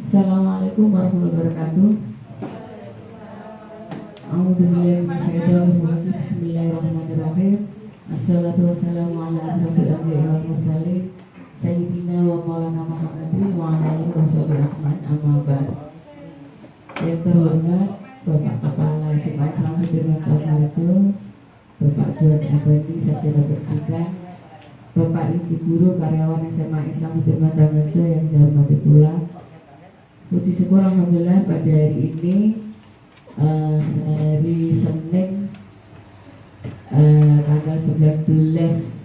Assalamualaikum warahmatullahi wabarakatuh. Bismillahirrahmanirrahim. Assalatu wassalamu ala asrofil anbiya'i wal mursalin Sayyidina wa maulana Muhammadin wa ala alihi washabihi ajmain, amma ba'd. Yang terhormat Bapak Kepala SMA Islam Sudirman Tangharjo, Bapak John Effendi Sarjana Pendidikan, Bapak Ibu Guru karyawan SMA Islam Sudirman Tangharjo yang saya hormati pula. Puji syukur alhamdulillah pada hari ini hari Senin tanggal 19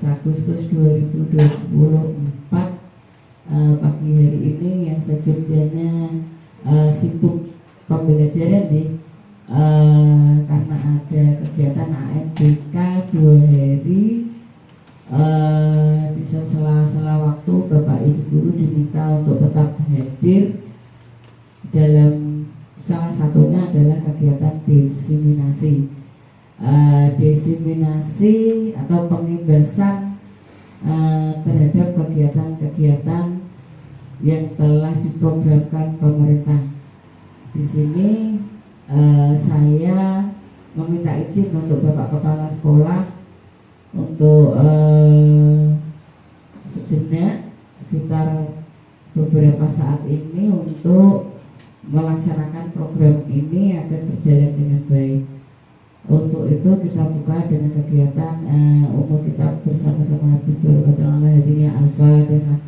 Agustus 2024 pagi hari ini yang sejujurnya sibuk pembelajaran nih karena ada kegiatan AMBK 2 hari. Di sela-sela waktu Bapak Ibu Guru diminta untuk tetap hadir dalam salah satunya adalah kegiatan diseminasi atau pengimbasan terhadap kegiatan-kegiatan yang telah diprogramkan pemerintah. Di sini saya meminta izin untuk Bapak Kepala Sekolah untuk sejenak sekitar beberapa saat ini untuk melaksanakan program ini agar berjalan dengan baik. Untuk itu kita buka dengan kegiatan umum kita bersama-sama Habibul Qadr Hadirin Al-Fatihah.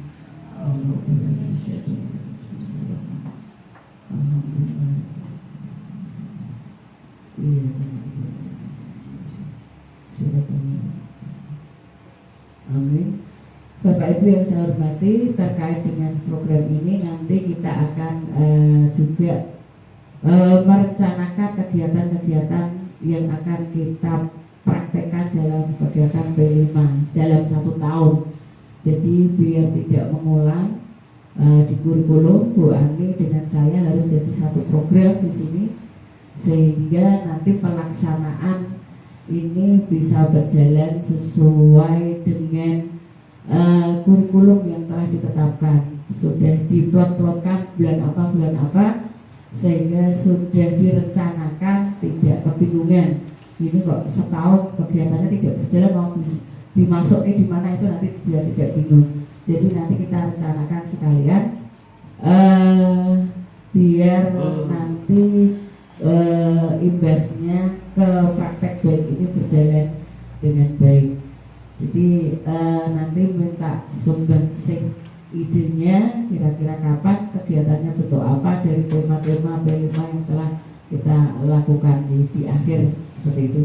Amin. Bapak Ibu yang saya hormati, terkait dengan program ini nanti kita akan juga merencanakan kegiatan-kegiatan yang akan kita praktekkan dalam kegiatan P5 dalam 1 tahun. Jadi biar tidak mengulang di kurikulum, Bu Ani dengan saya harus jadi satu program di sini sehingga nanti pelaksanaan ini bisa berjalan sesuai dengan kurikulum yang telah ditetapkan, sudah diplot-plotkan bulan apa sehingga sudah direncanakan, tidak kebingungan ini kok setahun kegiatannya tidak berjalan, mau dimasukin di mana itu nanti biar tidak bingung. Jadi nanti kita rencanakan sekalian biar nanti imbasnya ke praktek baik ini berjalan dengan baik. Jadi nanti minta sumbangsih idenya, kira-kira kapan kegiatannya bentuk apa dari tema-tema P5 yang telah kita lakukan di akhir seperti itu.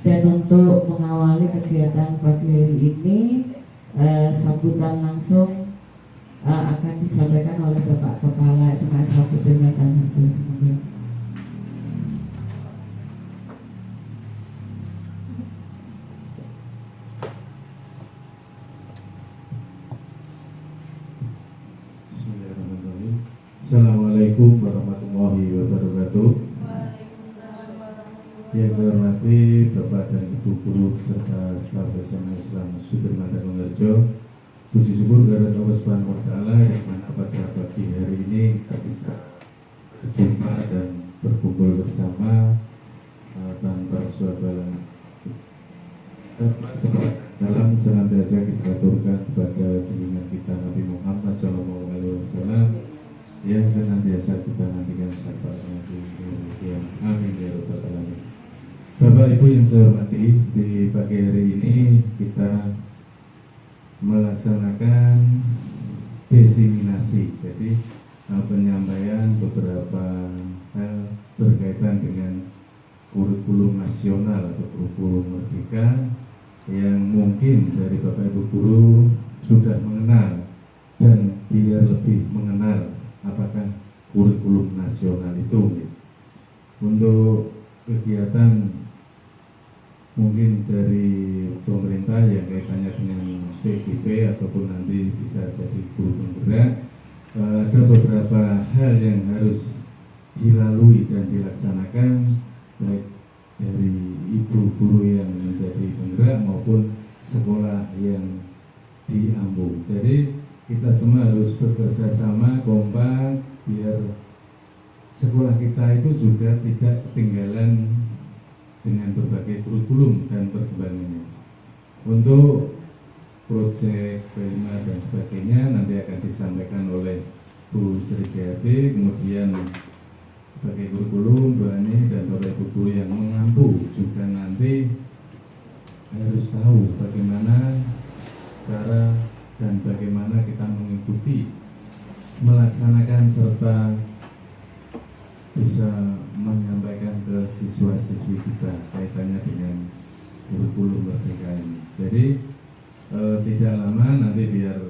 Dan untuk mengawali kegiatan pagi hari ini sambutan langsung akan disampaikan oleh Bapak Kepala SMA Islam Sudirman Tangharjo. Assalamualaikum warahmatullahi wabarakatuh. Yang saya hormati Bapak dan Ibu Guru serta staf SMA Islam Sudirman Tangharjo, puji syukur kepada Allah Subhanahu wa Ta'ala yang mana pada pagi hari ini kita bisa berjumpa dan berkumpul bersama tanpa suasana. Salam senantiasa kita aturkan kepada junjungan kita Nabi Muhammad SAW yang senantiasa kita nantikan syafaatnya di dunia. Amin ya rabbal alamin. Bapak Ibu yang saya hormati, di pagi hari ini kita melaksanakan diseminasi, jadi penyampaian beberapa hal berkaitan dengan kurikulum nasional atau kurikulum merdeka yang mungkin dari Bapak Ibu Guru sudah mengenal, dan biar lebih mengenal apakah kurikulum nasional itu. Untuk kegiatan mungkin dari pemerintah yang kaitannya dengan CGP ataupun nanti bisa jadi guru penggerak, ada beberapa hal yang harus dilalui dan dilaksanakan baik dari ibu guru yang menjadi penggerak maupun sekolah yang diambung. Jadi kita semua harus bekerja sama, kompak, biar sekolah kita itu juga tidak ketinggalan dengan berbagai kurikulum dan perkembangannya. Untuk proyek P5 dan sebagainya nanti akan disampaikan oleh Bu Sri Jayati, kemudian sebagai kurikulum doanya dan Bapak Ibu guru yang mengampu juga nanti harus tahu bagaimana cara dan bagaimana kita mengikuti, melaksanakan serta bisa menyampaikan ke siswa-siswi kita kaitannya dengan kurikulum merdeka ini. Jadi tidak lama nanti biar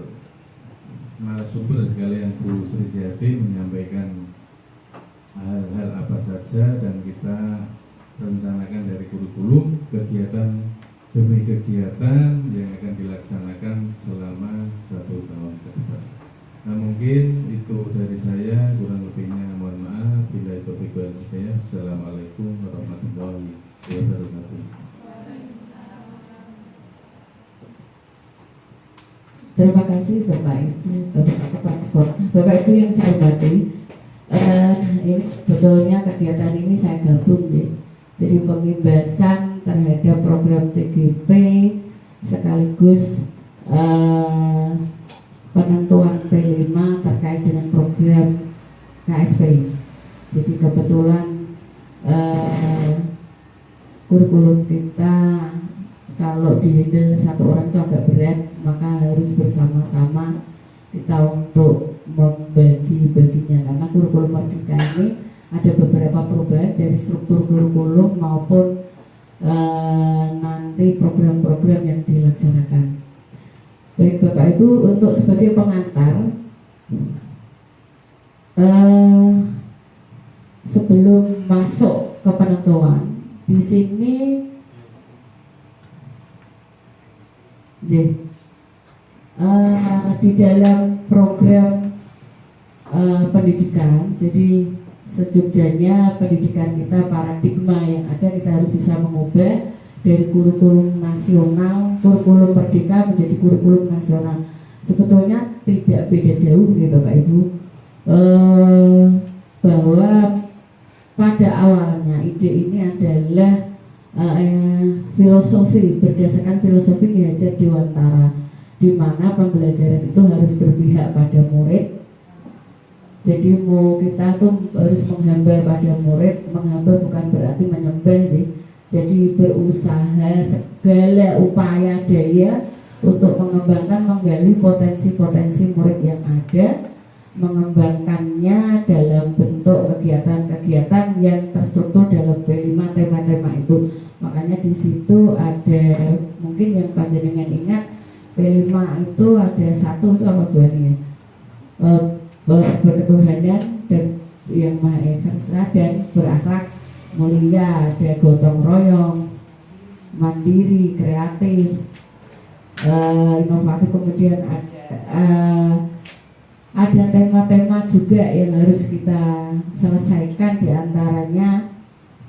narasumber sekalian Bu Sri Jayati menyampaikan hal-hal apa saja dan kita rencanakan dari kurikulum, kegiatan demi kegiatan yang akan dilaksanakan selama 1 tahun ke depan. Nah, mungkin itu dari saya, kurang lebihnya mohon maaf. Bila itu saya, Assalamualaikum warahmatullahi wabarakatuh. Terima kasih Bapak Ibu, Bapak Ibu yang saya hormati. Ini sebetulnya kegiatan ini saya gabung ya. Jadi pengimbasan terhadap program CGP sekaligus penentuan P5 terkait dengan program KSP. Jadi kebetulan kurikulum kita kalau dihandle satu orang itu agak berat, maka harus bersama-sama kita untuk membagi-baginya, karena kurikulum merdeka ini ada beberapa perubahan dari struktur kurikulum maupun nanti program-program yang dilaksanakan. Baik Bapak Ibu, untuk sebagai pengantar, sebelum masuk ke penentuan, di sini di dalam program pendidikan, jadi sejogjanya pendidikan kita, paradigma yang ada kita harus bisa mengubah dari kurikulum nasional, kurikulum merdeka menjadi kurikulum nasional. Sebetulnya tidak beda jauh ya Bapak Ibu, bahwa pada awalnya ide ini adalah filosofi, berdasarkan filosofi Ki Hajar Dewantara, di mana pembelajaran itu harus berpihak pada murid. Jadi mau kita tuh harus menghamba pada murid, menghamba bukan berarti menyembah ya. Jadi berusaha segala upaya daya untuk mengembangkan, menggali potensi-potensi murid yang ada, mengembangkannya dalam bentuk kegiatan-kegiatan yang terstruktur dalam P5 tema-tema itu. Makanya di situ ada, mungkin yang panjenengan ingat, P5 itu ada satu itu apa buahnya? Berketuhanan dan yang Maha Esa dan berakhlak mulia, ada gotong royong, mandiri, kreatif, inovatif, kemudian ada tema-tema juga yang harus kita selesaikan, diantaranya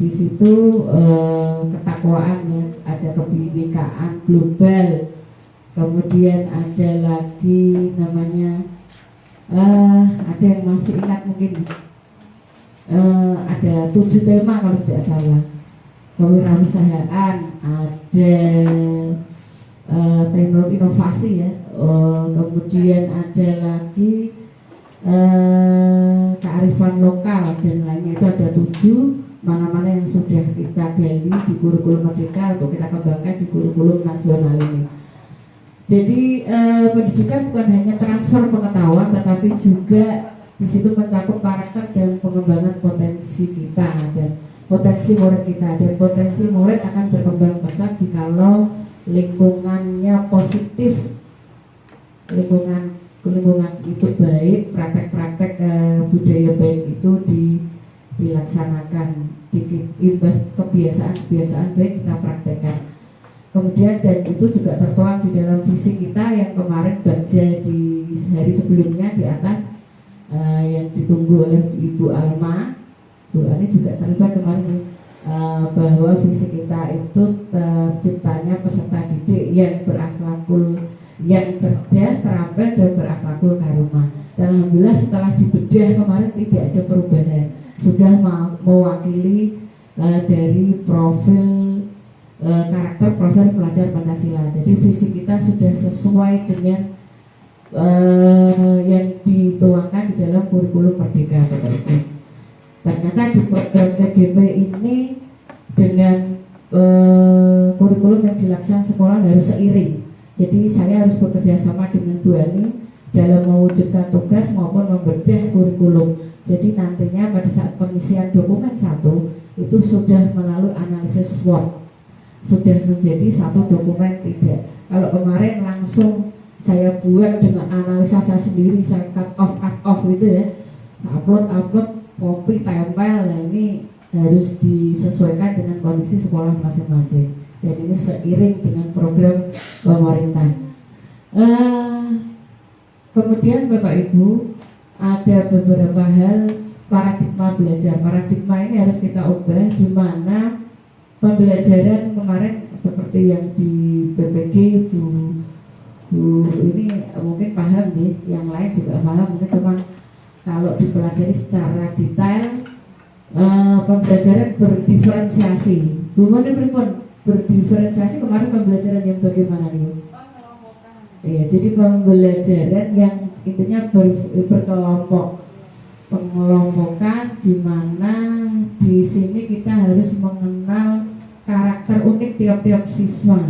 di situ ketakwaan ya, ada kebinekaan global, kemudian ada lagi namanya ada yang masih ingat mungkin ada 7 tema kalau tidak salah, kewirausahaan, ada teknologi inovasi ya, kemudian ada lagi kearifan lokal dan lainnya, itu ada 7 mana-mana yang sudah kita gali di kurikulum merdeka untuk kita kembangkan di kurikulum nasional ini. Jadi pendidikan bukan hanya transfer pengetahuan, tetapi juga di situ mencakup karakter dan pengembangan potensi kita dan potensi murid kita, dan potensi murid akan berkembang pesat jikalau lingkungannya positif, lingkungan itu baik, praktek-praktek budaya baik itu dilaksanakan, imbas kebiasaan baik kita praktekkan. Kemudian dan itu juga tertuang di dalam visi kita yang kemarin baca di hari sebelumnya di atas, yang ditunggu oleh Ibu Alma. Bu Ani juga terlibat kemarin, bahwa visi kita itu terciptanya peserta didik yang berakhlakul, yang cerdas, terampil dan berakhlakul karimah. Dan alhamdulillah setelah dibedah kemarin tidak ada perubahan, sudah mewakili dari profil karakter profil pelajar Pancasila. Jadi visi kita sudah sesuai dengan yang dituangkan di dalam kurikulum Merdeka. Ternyata di program TGP ini dengan kurikulum yang dilaksanakan sekolah harus seiring. Jadi saya harus bekerja sama dengan Bu Ani dalam mewujudkan tugas maupun membedah kurikulum. Jadi nantinya pada saat pengisian dokumen 1 itu sudah melalui analisis SWOT, sudah menjadi satu dokumen tidak. Kalau kemarin langsung saya buat dengan analisa saya sendiri, saya cut off gitu ya, upload copy tempel. Nah ini harus disesuaikan dengan kondisi sekolah masing-masing, dan ini seiring dengan program pemerintah. Kemudian Bapak Ibu, ada beberapa hal paradigma belajar. Paradigma ini harus kita ubah, di mana pembelajaran kemarin seperti yang di PPG Bu ini mungkin paham nih, yang lain juga paham, mungkin cuma kalau dipelajari secara detail pembelajaran berdiferensiasi. Bu Moni berdiferensiasi kemarin pembelajaran yang bagaimana nih? Ya, jadi pembelajaran yang intinya berkelompok, pengelompokan, di mana di sini kita harus mengenal karakter unik tiap-tiap siswa.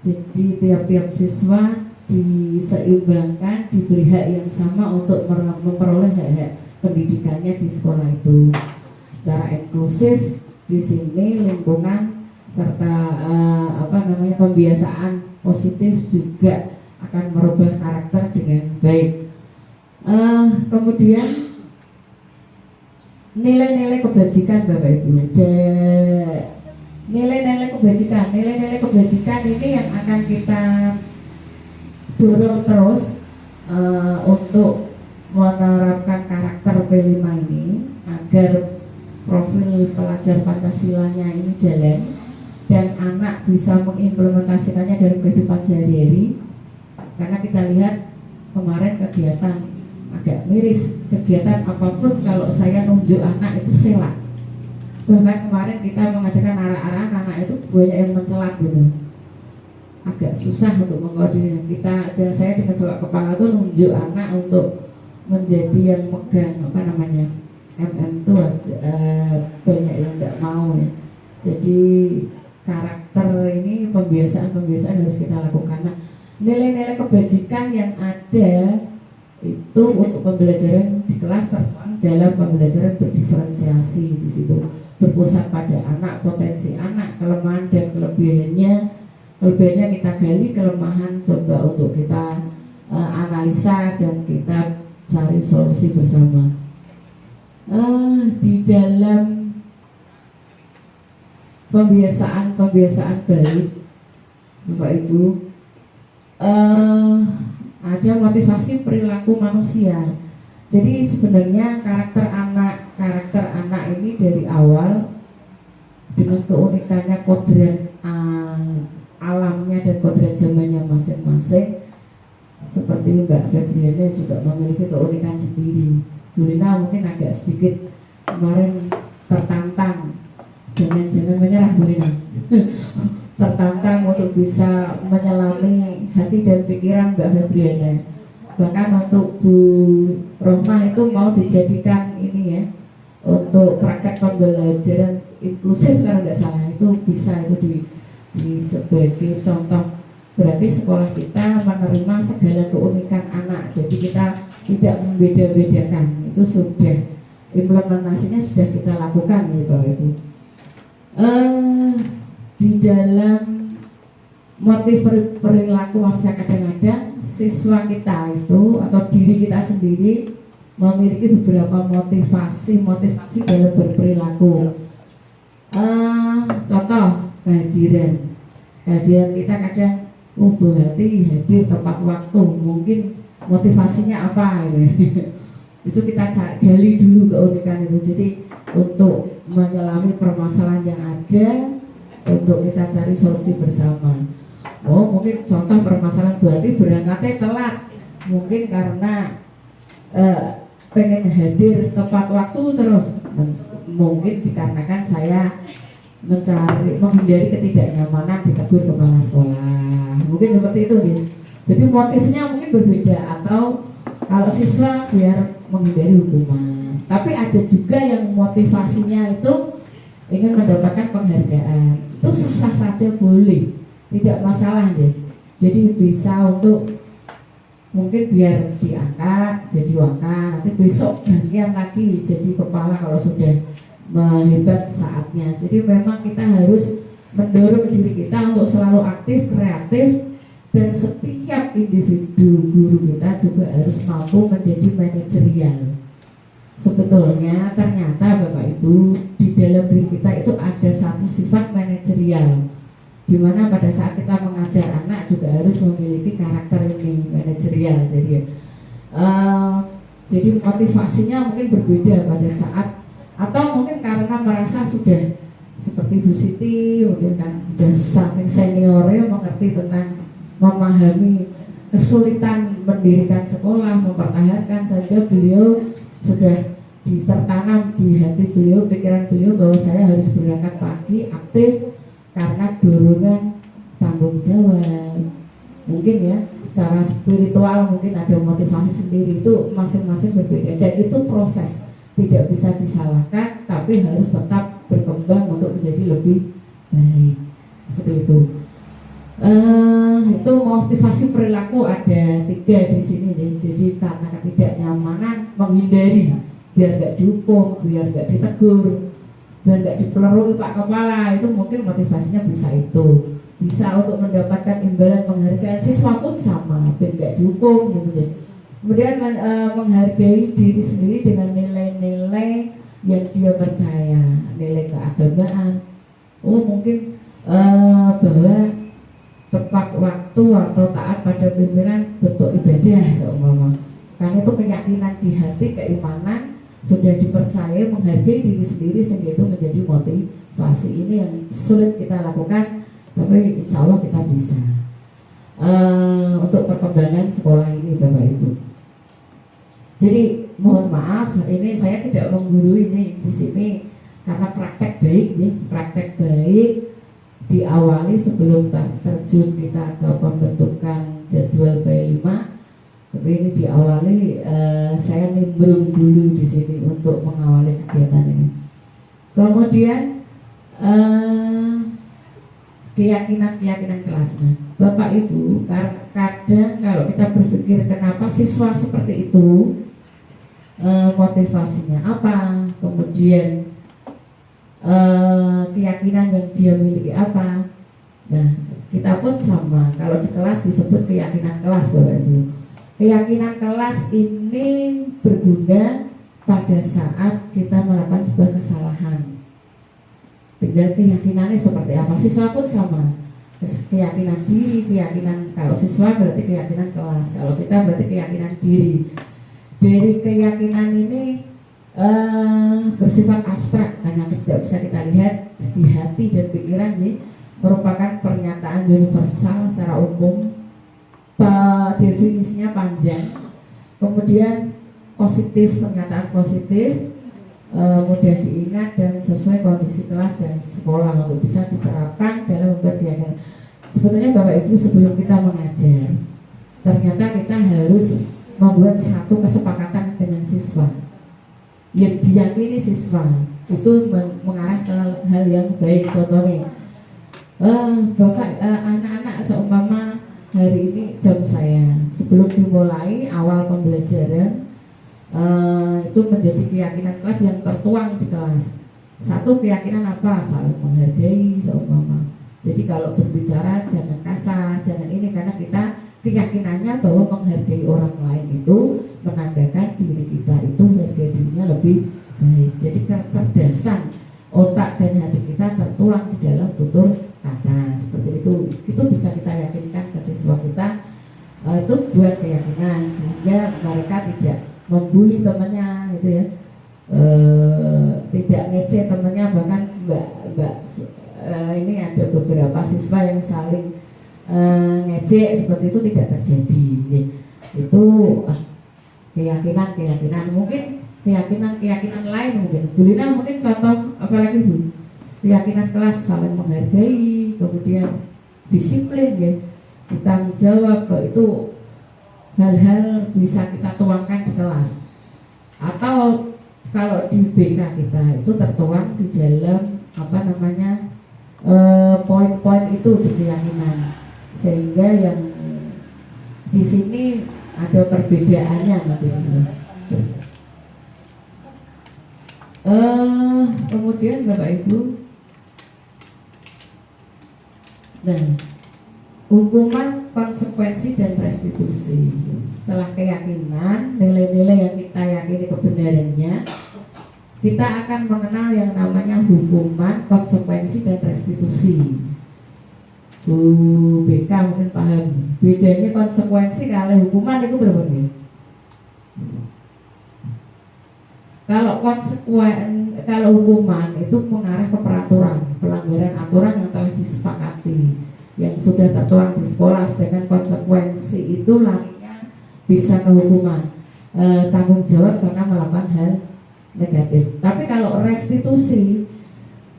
Jadi tiap-tiap siswa diseimbangkan, diberi hak yang sama untuk memperoleh hak-hak pendidikannya di sekolah itu secara inklusif. Di sini lingkungan serta pembiasaan positif juga akan merubah karakter dengan baik. Kemudian nilai-nilai kebajikan Bapak Ibu, nilai-nilai kebajikan ini yang akan kita dorong terus untuk menerapkan karakter P5 ini agar profil pelajar Pancasilanya ini jalan dan anak bisa mengimplementasikannya dalam kehidupan sehari-hari. Karena kita lihat kemarin kegiatan agak miris, kegiatan apapun kalau saya nunjuk anak itu selak. Bahkan kemarin kita mengadakan arah-arahan, anak itu banyak yang mencelat gitu, agak susah untuk mengkoordinir. Saya dengan bapak kepala tuh nunjuk anak untuk menjadi yang megang MM itu banyak yang nggak mau ya. Jadi karakter ini pembiasaan harus kita lakukan. Nah, nilai-nilai kebajikan yang ada itu untuk pembelajaran di kelas tertuang dalam pembelajaran berdiferensiasi. Di situ berpusat pada anak, potensi anak, kelemahan dan kelebihannya kita gali, kelemahan coba untuk kita analisa dan kita cari solusi bersama. Di dalam pembiasaan baik Bapak Ibu, ada motivasi perilaku manusia. Jadi sebenarnya karakter anak ini dari awal dengan keunikannya, kodrat alamnya dan kodrat zamannya masing-masing. Seperti Mbak Febriana juga memiliki keunikan sendiri. Julina mungkin agak sedikit kemarin tertantang, jangan menyerah Julina. Tertantang untuk bisa menyelami hati dan pikiran Mbak Febriana. Bahkan untuk Bu Rohmah itu mau dijadikan ini ya, untuk praktek pembelajaran inklusif kalau nggak salah, itu bisa itu di sebagai contoh. Berarti sekolah kita menerima segala keunikan anak, jadi kita tidak membeda-bedakan. Itu sudah implementasinya sudah kita lakukan ya Bapak Ibu. Di dalam motif perilaku manusia, kadang-kadang siswa kita itu atau diri kita sendiri memiliki beberapa motivasi dalam berperilaku. Contoh kehadiran kita kadang hati hadir tepat waktu, mungkin motivasinya apa gitu. Itu kita gali dulu keunikan itu. Jadi untuk menyelami permasalahan yang ada, untuk kita cari solusi bersama. Mungkin contoh permasalahan berarti berangkatnya telat, mungkin karena pengen hadir tepat waktu terus. Mungkin dikarenakan saya menghindari ketidaknyamanan ditegur kepala sekolah, mungkin seperti itu nih. Jadi motifnya mungkin berbeda, atau kalau siswa biar menghindari hukuman. Tapi ada juga yang motivasinya itu ingin mendapatkan penghargaan, itu sah-sah saja, boleh, tidak masalah deh. Jadi bisa untuk mungkin biar diangkat jadi wakil, nanti besok gantian lagi jadi kepala kalau sudah hebat saatnya. Jadi memang kita harus mendorong diri kita untuk selalu aktif, kreatif, dan setiap individu guru kita juga harus mampu menjadi manajerial. Sebetulnya ternyata Bapak Ibu, di dalam diri kita itu ada satu sifat manajerial, di mana pada saat kita mengajar anak juga harus memiliki karakter ini manajerial. Jadi motivasinya mungkin berbeda pada saat, atau mungkin karena merasa sudah seperti Bu Siti, mungkin kan sudah saking seniornya mengerti tentang memahami kesulitan mendirikan sekolah, mempertahankan, sehingga beliau sudah tertanam di hati beliau, pikiran beliau bahwa saya harus berangkat pagi, aktif, karena dorongan tanggung jawab. Mungkin ya, secara spiritual mungkin ada motivasi sendiri, itu masing-masing berbeda, dan itu proses, tidak bisa disalahkan, tapi harus tetap berkembang untuk menjadi lebih baik. Seperti itu. Itu motivasi perilaku ada 3 di sini nih. Jadi karena ketidaknyamanan, menghindari, biar gak dihukum, biar gak ditegur, biar gak dipeloroi Pak Kepala, itu mungkin motivasinya bisa itu. Bisa untuk mendapatkan imbalan penghargaan, siswa pun sama, biar gak dihukum gitu. Kemudian menghargai diri sendiri dengan nilai-nilai yang dia percaya, nilai keagamaan. Mungkin bahwa tepat waktu atau taat pada pimpinan bentuk ibadah seumpama. Karena itu keyakinan di hati, keimanan, sudah dipercaya, menghargai diri sendiri, sehingga itu menjadi motivasi. Ini yang sulit kita lakukan, tapi insya Allah kita bisa. Untuk perkembangan sekolah ini Bapak Ibu. Jadi mohon maaf, ini saya tidak menggurui ini di sini karena praktek baik nih, praktek baik diawali sebelum terjun kita ke pembentukan jadwal B5. Tapi ini diawali saya nimbrung dulu di sini untuk mengawali kegiatan ini. Kemudian keyakinan kelasnya, Bapak Ibu, kadang kalau kita berpikir kenapa siswa seperti itu, motivasinya apa, kemudian keyakinan yang dia miliki apa. Nah, kita pun sama, kalau di kelas disebut keyakinan kelas Bapak Ibu. Keyakinan kelas ini berguna pada saat kita melakukan sebuah kesalahan. Tinggal keyakinannya seperti apa, siswa pun sama. Keyakinan diri, keyakinan, kalau siswa berarti keyakinan kelas, kalau kita berarti keyakinan diri. Dari keyakinan ini bersifat abstrak karena tidak bisa kita lihat di hati dan pikiran sih, merupakan pernyataan universal secara umum, definisinya panjang, kemudian positif, pernyataan positif, mudah diingat dan sesuai kondisi kelas dan sekolah untuk bisa diterapkan dalam membuat kegiatan. Sebetulnya Bapak Ibu, sebelum kita mengajar, ternyata kita harus membuat satu kesepakatan dengan siswa yang diyakini siswa itu mengarah ke hal yang baik. Contohnya, Bapak, anak-anak seumpama hari ini jam saya sebelum dimulai awal pembelajaran, itu menjadi keyakinan kelas yang tertuang di kelas. Satu keyakinan apa? Saling menghargai seumpama. Jadi kalau berbicara jangan kasar, jangan ini, karena kita keyakinannya bahwa menghargai orang lain itu menandakan diri kita itu harga dirinya lebih baik. Jadi kecerdasan otak dan hati kita tertuang di dalam tutur kata seperti itu. Itu bisa kita yakinkan ke siswa kita, itu buat keyakinan sehingga mereka tidak membuli temannya gitu ya, tidak ngeceh temannya. Bahkan ini ada beberapa siswa yang saling ngejek, seperti itu tidak terjadi. Itu keyakinan mungkin keyakinan lain mungkin. Bu Lina mungkin contoh apalagi Bu? Keyakinan kelas saling menghargai, kemudian disiplin ya, tanggung jawab, itu hal-hal bisa kita tuangkan di kelas. Atau kalau di BK kita itu tertuang di dalam poin-poin itu di keyakinan, sehingga yang di sini ada perbedaannya kemudian Bapak Ibu, nah, hukuman, konsekuensi, dan restitusi. Setelah keyakinan, nilai-nilai yang kita yakini kebenarannya, kita akan mengenal yang namanya hukuman, konsekuensi, dan restitusi. Bu BK mungkin paham bedanya konsekuensi kalau hukuman itu berbeda. Kalau hukuman itu mengarah ke peraturan, pelanggaran aturan yang telah disepakati, yang sudah tertuang di sekolah, sedangkan konsekuensi itu larinya bisa ke hukuman, tanggung jawab karena melakukan hal negatif. Tapi kalau restitusi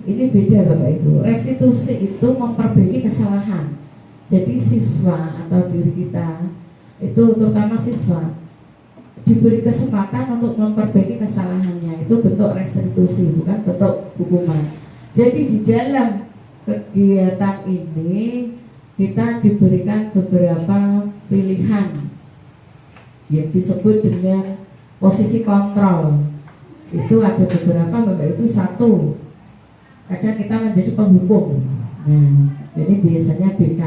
ini beda Bapak Ibu. Restitusi itu memperbaiki kesalahan. Jadi siswa atau diri kita itu, terutama siswa, diberi kesempatan untuk memperbaiki kesalahannya. Itu bentuk restitusi, bukan bentuk hukuman. Jadi di dalam kegiatan ini kita diberikan beberapa pilihan yang disebut dengan posisi kontrol. Itu ada beberapa Bapak Ibu. Satu, kadang kita menjadi penghukum. Nah, jadi biasanya BK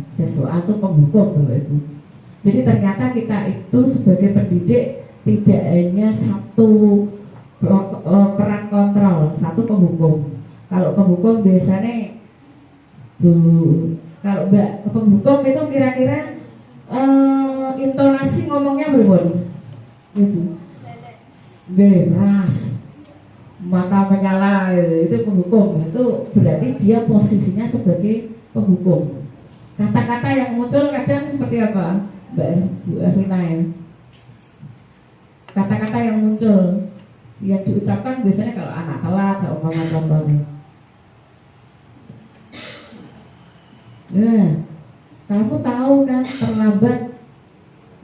siswa itu penghukum Bapak Ibu. Jadi ternyata kita itu sebagai pendidik tidak hanya satu peran kontrol, satu penghukum. Kalau penghukum biasanya kalau Mbak penghukum itu kira-kira intonasi ngomongnya berbeda. Gitu. Beras, mata menyala, itu penghukum. Itu berarti dia posisinya sebagai penghukum. Kata-kata yang muncul kadang seperti apa, Mbak Bu Ervina ya? Kata-kata yang muncul yang diucapkan biasanya kalau anak telat, seumpama contohnya. Nah, kamu tahu kan terlambat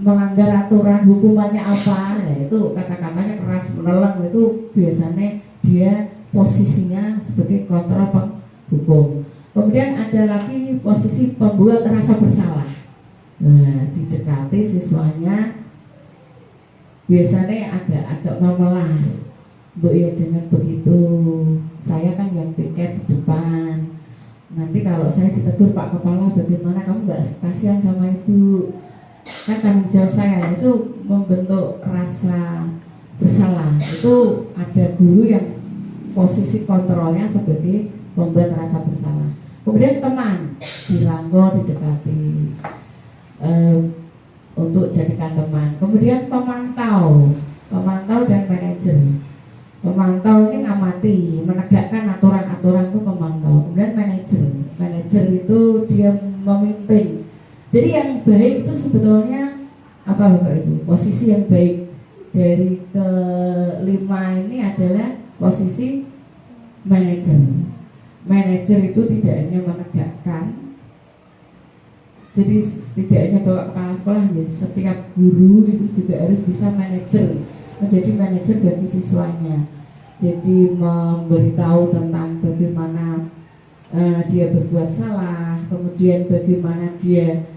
melanggar aturan hukumannya apa? Nah, itu kata-katanya keras, meneleng, itu biasanya dia posisinya sebagai kontrol penghukum. Kemudian ada lagi posisi pembuat rasa bersalah. Nah, didekati siswanya biasanya agak memelas. Bu ya jangan begitu, saya kan yang piket di depan. Nanti kalau saya ditegur Pak Kepala bagaimana, kamu gak kasihan sama ibu? Kan tanggung jawab saya. Itu membentuk rasa bersalah. Itu ada guru yang posisi kontrolnya sebagai membuat rasa bersalah. Kemudian teman, dirangkul, didekati untuk jadikan teman. Kemudian pemantau dan manajer. Pemantau ini ngamati, menegakkan aturan-aturan itu pemantau. Kemudian manajer itu dia memimpin. Jadi yang baik itu sebetulnya apa Bapak Ibu? Posisi yang baik dari kelima ini adalah posisi manajer. Manajer itu tidak hanya menegakkan, jadi tidak hanya bawa kepala sekolah ya, setiap guru itu juga harus bisa menjadi manajer bagi siswanya. Jadi memberitahu tentang bagaimana dia berbuat salah, kemudian bagaimana dia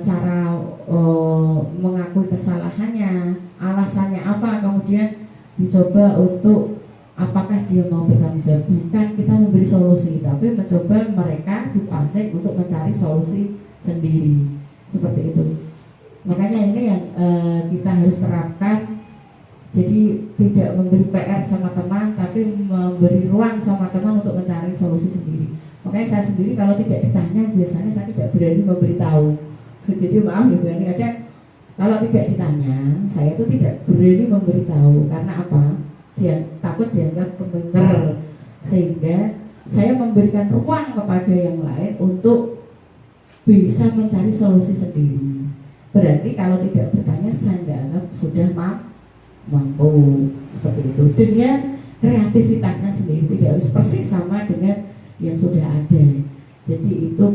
cara mengakui kesalahannya, alasannya apa, kemudian dicoba untuk apakah dia mau bertanggung jawab. Bukan kita memberi solusi, tapi mencoba mereka dipancing untuk mencari solusi sendiri, seperti itu. Makanya ini yang kita harus terapkan. Jadi tidak memberi PR sama teman, tapi memberi ruang sama teman untuk mencari solusi sendiri. Makanya saya sendiri kalau tidak ditanya, biasanya saya tidak berani memberitahu. Jadi maaf ya Bu Yani, kadang kalau tidak ditanya, saya itu tidak berani memberitahu. Karena apa? Dia takut dianggap pembenar, sehingga saya memberikan ruang kepada yang lain untuk bisa mencari solusi sendiri. Berarti kalau tidak bertanya, saya nggak anggap sudah mampu seperti itu, dengan kreativitasnya sendiri, tidak harus persis sama dengan yang sudah ada. Jadi itu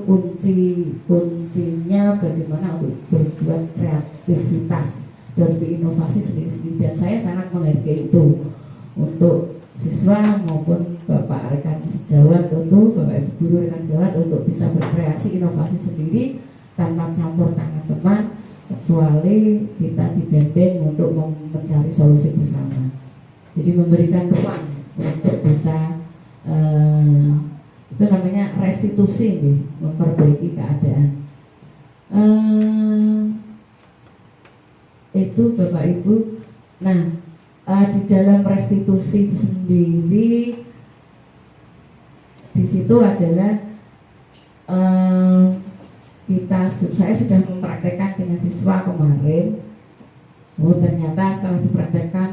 kuncinya bagaimana untuk berbuat kreativitas dan berinovasi sendiri-sendiri, dan saya sangat menghargai itu untuk siswa maupun Bapak rekan sejawat, untuk Bapak Ibu guru rekan sejawat untuk bisa berkreasi inovasi sendiri tanpa campur tangan teman, kecuali kita digandeng untuk mencari solusi bersama. Jadi memberikan ruang untuk bisa itu namanya restitusi nih, memperbaiki keadaan. Itu Bapak Ibu. Nah, di dalam restitusi sendiri di situ adalah saya sudah mempraktekkan dengan siswa kemarin. Oh, ternyata setelah dipraktekkan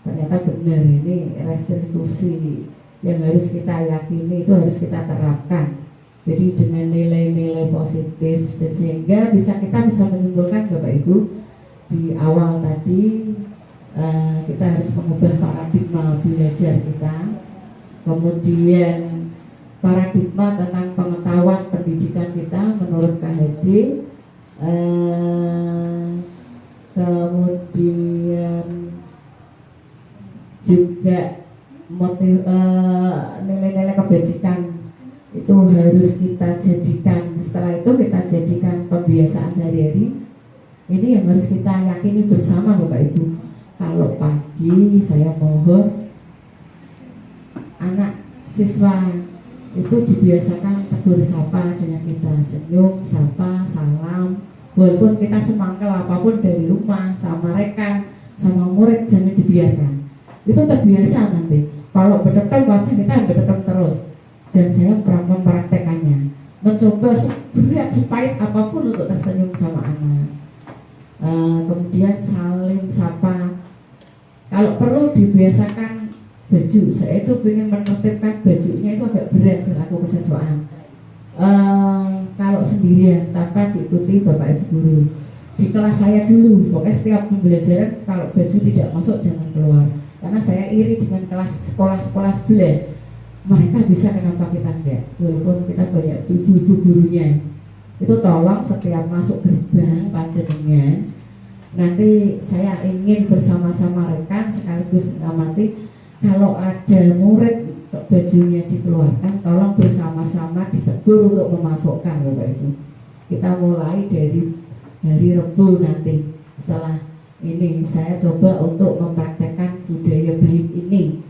ternyata benar, ini restitusi yang harus kita yakini, itu harus kita terapkan. Jadi dengan nilai-nilai positif, sehingga kita bisa menyimpulkan Bapak Ibu di awal tadi, kita harus mengubah paradigma belajar kita, kemudian paradigma tentang pengetahuan pendidikan kita menurut KHD, kemudian juga nilai-nilai kebajikan itu harus kita jadikan, setelah itu kita jadikan pembiasaan sehari-hari. Ini yang harus kita yakini bersama Bapak Ibu. Kalau pagi saya mohon anak siswa itu dibiasakan tegur sapa dengan kita, senyum, sapa, salam, walaupun kita semangkel apapun dari rumah, sama rekan, sama murid, jangan dibiarkan. Itu terbiasa nanti. Kalau berdepan wajah kita berdepan terus. Dan saya mempraktekannya, mencoba seberat sepahit apapun untuk tersenyum sama anak. Kemudian salim, sapa. Kalau perlu dibiasakan baju. Saya itu ingin menertibkan bajunya itu agak berat selaku kesiswaan. Kalau sendirian tanpa diikuti Bapak Ibu guru. Di kelas saya dulu, pokoknya setiap pembelajaran kalau baju tidak masuk jangan keluar. Karena saya iri dengan kelas sekolah-sekolah sebelah. Mereka bisa, kenapa kita enggak? Walaupun kita banyak ibu-ibu gurunya. Itu tolong setiap masuk gerbang panjenengan, nanti saya ingin bersama-sama rekan sekaligus mengamati, kalau ada murid bajunya dikeluarkan, tolong bersama-sama ditegur untuk memasukkan Bapak Ibu. Kita mulai dari hari Rabu nanti. Setelah ini saya coba untuk mempraktekkan budaya baik ini.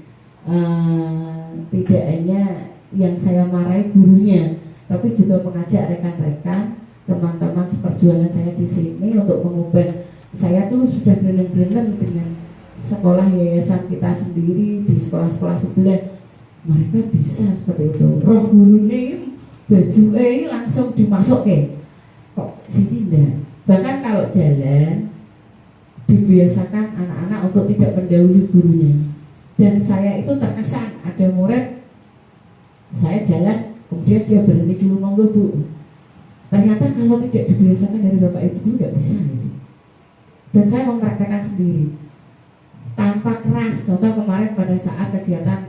Tidak hanya yang saya marahi gurunya, tapi juga mengajak rekan-rekan, teman-teman seperjuangan saya di sini untuk mengubah. Saya tuh sudah geleng-geleng dengan sekolah yayasan kita sendiri di sekolah-sekolah sebelah. Mereka bisa seperti itu. Roh guru ini baju langsung dimasuk kok sini enggak. Bahkan kalau jalan dibiasakan anak-anak untuk tidak mendahului gurunya. Dan saya itu terkesan, ada murid saya jalan, kemudian dia berhenti dulu, monggo Bu. Ternyata kalau tidak dibiasakan dari Bapak Ibu tidak bisa gitu. Dan saya mempraktekkan sendiri tanpa keras. Contoh kemarin pada saat kegiatan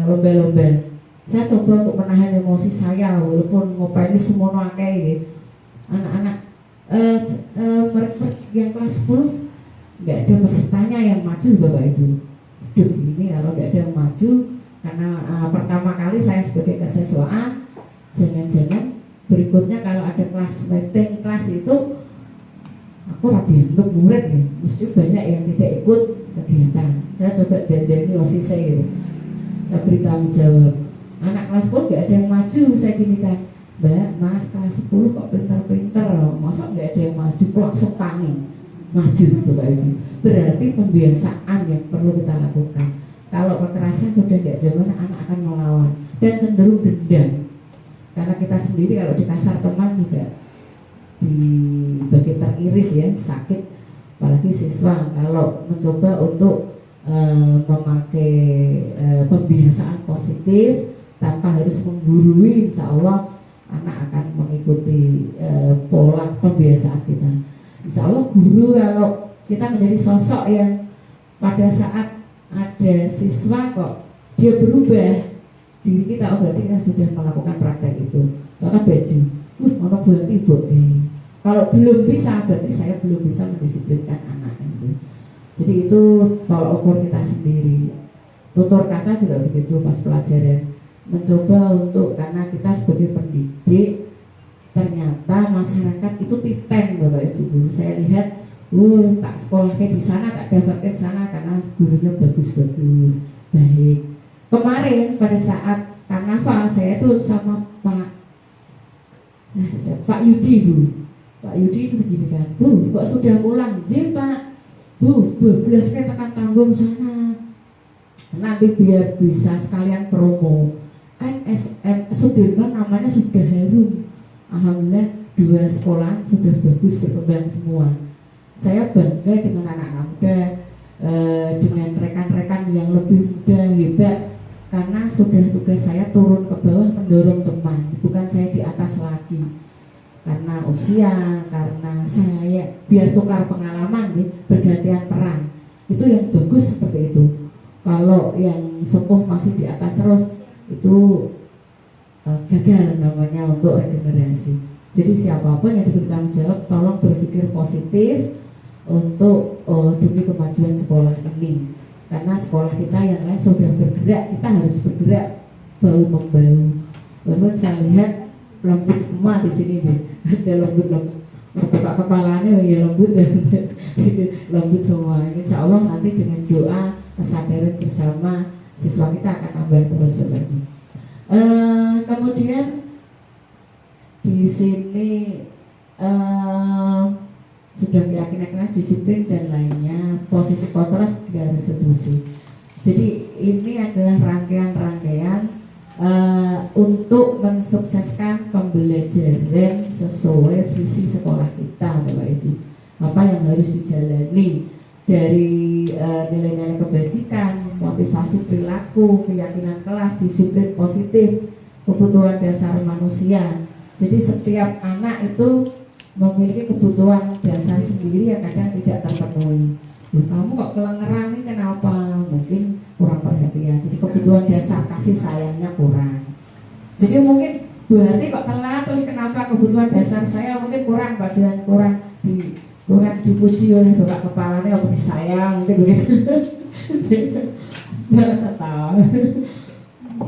lomba-lomba, saya coba untuk menahan emosi saya, walaupun ngopeni semono akeh gitu. Anak-anak murid yang kelas 10 nggak ada pesertanya yang maju Bapak Ibu. Ini kalau nggak ada yang maju, karena pertama kali saya sebagai kesiswaan, jangan-jangan berikutnya kalau ada kelas meeting kelas itu aku rapi untuk murid ya, mesti banyak yang tidak ikut kegiatan. Saya coba dandani OSIS gitu. Saya beri tanggung jawab. Anak kelas 10 nggak ada yang maju, saya gini kan, Mbak, Mas kelas 10 kok pintar-pintar, masa nggak ada yang maju, langsung tangi maju Bapak Ibu. Berarti pembiasaan yang perlu kita lakukan. Kalau kekerasan sudah tidak zaman, anak akan melawan dan cenderung dendam. Karena kita sendiri kalau dikasar teman juga di bagian teriris ya, sakit. Apalagi siswa kalau mencoba untuk memakai pembiasaan positif tanpa harus menggurui, insya Allah anak akan mengikuti pola pembiasaan kita. Insya Allah guru kalau kita menjadi sosok yang pada saat ada siswa kok dia berubah diri kita, oh berarti kita sudah melakukan praktek itu. Contoh baju, ono buat ibu, kalau belum bisa berarti saya belum bisa mendisiplinkan anak itu. Jadi itu tolak ukur kita sendiri. Tutur kata juga begitu pas pelajaran, mencoba untuk, karena kita sebagai pendidik ternyata masyarakat itu titeng Bapak Ibu guru. Saya lihat, tak sekolahnya di sana, tak daftar ke sana karena gurunya bagus-bagus, baik. Kemarin pada saat karnaval saya tuh sama Pak Yudi Bu. Pak Yudi itu begini kan, Bu, kok sudah pulang? Jil Pak, Bu, belas kayak tekan tanggung sana. Nanti biar bisa sekalian promo. Kan SM Sudirman namanya sudah harum. Alhamdulillah 2 sekolah sudah bagus berkembang semua. Saya bangga dengan anak-anak muda, dengan rekan-rekan yang lebih muda hebat, karena sudah tugas saya turun ke bawah mendorong teman, bukan saya di atas lagi. Karena usia, karena saya biar tukar pengalaman, bergantian peran. Itu yang bagus seperti itu. Kalau yang sepuh masih di atas terus, itu gagal namanya untuk regenerasi. Jadi siapapun yang diberi tanggung jawab, tolong berpikir positif untuk demi kemajuan sekolah ini. Karena sekolah kita yang lain sudah bergerak, kita harus bergerak bau membau. Walaupun saya lihat lembut semua di sini deh, ada lembut-lembut. Buka kepalanya ya lembut dan lembut semua. Insya Allah nanti dengan doa, kesadaran bersama, siswa kita akan tambah terus lagi. Kemudian di sini sudah keyakinan disiplin dan lainnya, posisi kontras garis reduksi. Jadi ini adalah rangkaian-rangkaian untuk mensukseskan pembelajaran sesuai visi sekolah kita, Bapak Ibu. Apa yang harus dijalani dari nilai-nilai kebajikan, motivasi perilaku, keyakinan kelas, disiplin positif, kebutuhan dasar manusia. Jadi setiap anak itu memiliki kebutuhan dasar sendiri yang kadang tidak terpenuhi. Kamu kok kelengeran ini kenapa? Mungkin kurang perhatian. Jadi kebutuhan dasar kasih sayangnya kurang. Jadi mungkin berarti kok telat, terus kenapa kebutuhan dasar saya mungkin kurang, bagian kurang dipuji oleh bapak kepalanya, atau disayang mungkin begitu. Jangan tahu.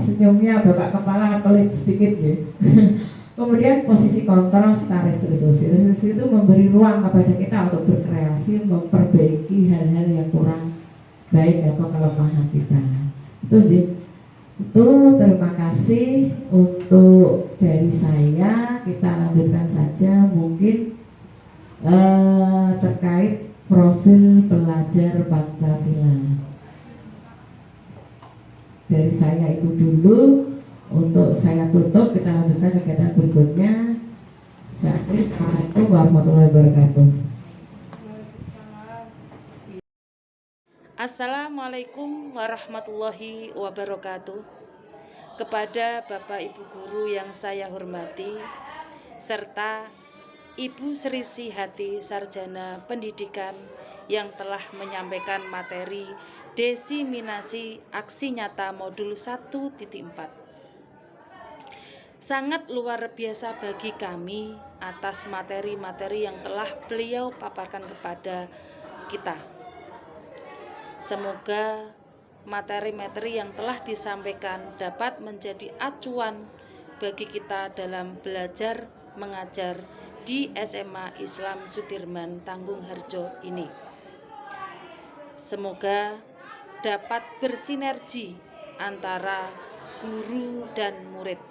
Senyumnya bapak kepala pelit sedikit ya. Kemudian posisi kontrol serta restitusi. Restitusi itu memberi ruang kepada kita untuk berkreasi, memperbaiki hal-hal yang kurang baik atau kelemahan kita. Itu terima kasih untuk dari saya. Kita lanjutkan saja mungkin terkait profil pelajar Pancasila. Dari saya itu dulu. Untuk saya tutup, kita lanjutkan kegiatan berikutnya. Assalamualaikum warahmatullahi wabarakatuh. Assalamualaikum warahmatullahi wabarakatuh. Kepada Bapak Ibu Guru yang saya hormati, serta Ibu Sri Sihati Sarjana Pendidikan yang telah menyampaikan materi desiminasi aksi nyata modul 1.4. Sangat luar biasa bagi kami atas materi-materi yang telah beliau paparkan kepada kita. Semoga materi-materi yang telah disampaikan dapat menjadi acuan bagi kita dalam belajar mengajar di SMA Islam Sudirman Tanggung Harjo ini. Semoga dapat bersinergi antara guru dan murid.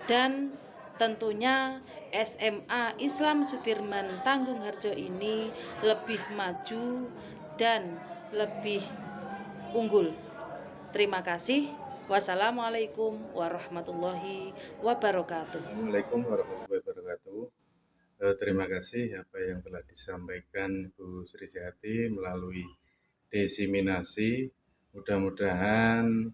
Dan tentunya SMA Islam Sudirman Tanggung Harjo ini lebih maju dan lebih unggul. Terima kasih. Wassalamualaikum warahmatullahi wabarakatuh. Assalamualaikum warahmatullahi wabarakatuh. Terima kasih apa yang telah disampaikan Bu Sri Sihati melalui desiminasi. Mudah-mudahan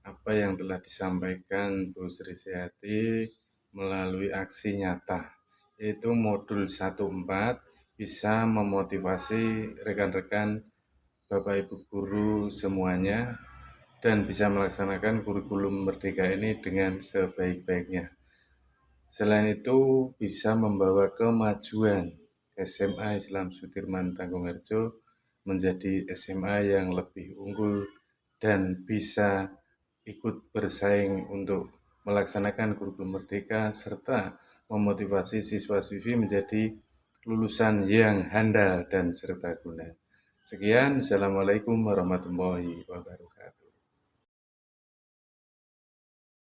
apa yang telah disampaikan Bu Sri Sihati melalui aksi nyata, yaitu modul 1.4 bisa memotivasi rekan-rekan Bapak Ibu guru semuanya dan bisa melaksanakan kurikulum Merdeka ini dengan sebaik-baiknya. Selain itu bisa membawa kemajuan SMA Islam Sudirman Tanggungarjo menjadi SMA yang lebih unggul dan bisa ikut bersaing untuk melaksanakan kurikulum Merdeka serta memotivasi siswa-siswi menjadi lulusan yang handal dan serbaguna. Sekian, Assalamualaikum warahmatullahi wabarakatuh.